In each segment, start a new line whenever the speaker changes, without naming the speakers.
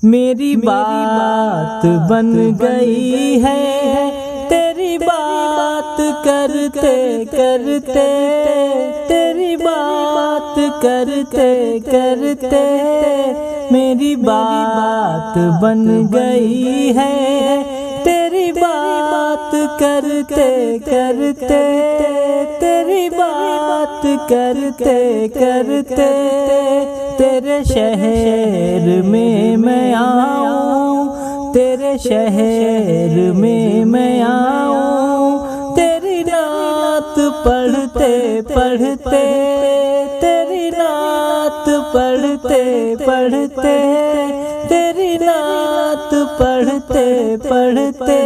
मेरी बात बन गई है तेरी बात करते करते, तेरी बात करते करते मेरी बात बन गई है तेरी बात करते करते, तेरी बात करते करते तेरे शहर में मैं आऊं, तेरे शहर में मैं आऊं, तेरी नात पढ़ते पढ़ते, तेरी नात पढ़ते पढ़ते, तेरी नात पढ़ते पढ़ते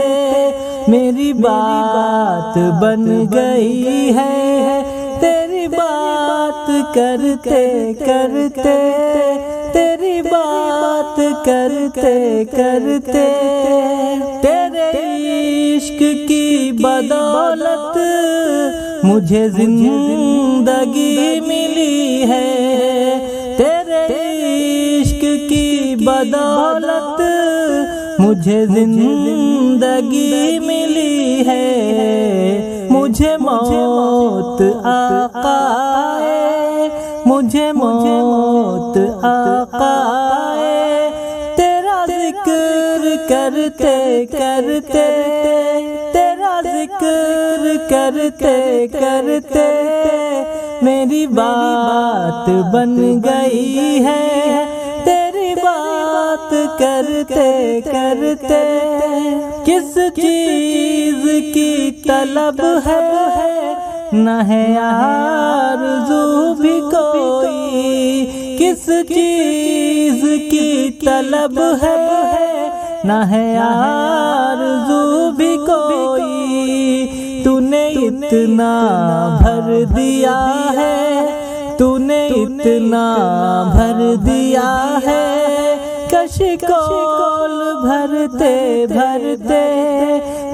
मेरी बात बन गई है तेरी बात करते करते, तेरी बात करते करते। तेरे इश्क की बदौलत मुझे जिंदगी मिली है, तेरे इश्क की बदौलत मुझे जिंदगी मिली है। मुझे मौत आकाए, मुझे मौत आकाए, तेरा जिक्र करते करते, तेरा जिक्र करते करते मेरी बात बन गई है तेरी बात करते करते। किस चीज की तलब है न है आरज़ू भी कोई, किस चीज की तलब है न है आरज़ू भी कोई। तूने इतना भर दिया है, तूने इतना भर दिया है, कशिकोल भरते भरते,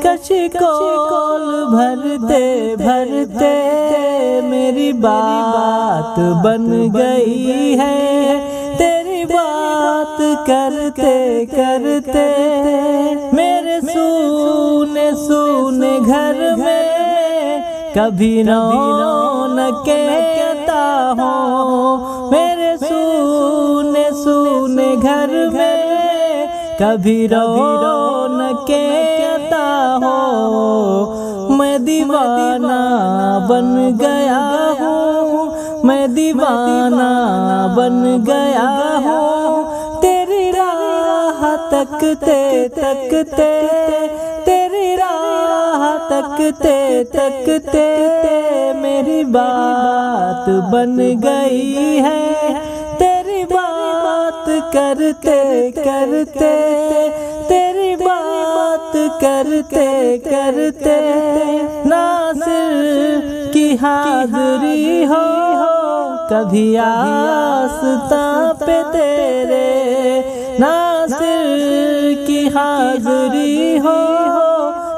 कशिकोल भरते भरते मेरी बात बन गई है तेरी बात करते करते। मेरे सूने सूने घर में कभी रौनकें आता हो, मेरे सूने सूने घर में कभी रौनकें आता हो। मैं दीवाना बन गया हूँ, मैं दीवाना बन गया हूँ, तेरी राह तकते तकते, तेरी राह तकते तकते मेरी बात बन गई है तेरी बात करते करते, तेरी बात करते करते। नासिर की हाज़री हो कभी आस्तां पे तेरे, नासिर की हाज़री हो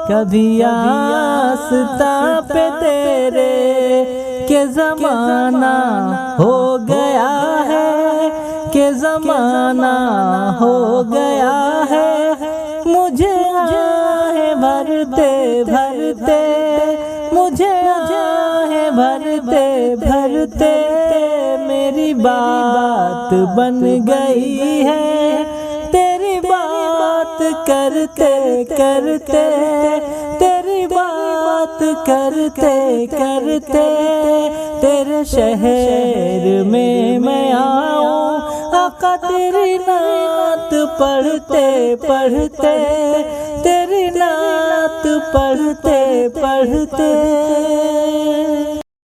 कभी आस्तां पे तेरे। के ज़माना हो गया है, के ज़माना हो गया है, मुझे आहें भरते भरते, मुझे आहें भरते भरते मेरी बात बन गई है तेरी बात करते करते, तेरी बात करते करते तेरे शहर में मैं आऊं, आका तेरी नात पढ़ते पढ़ते, तेरी नात पढ़ते पढ़ते।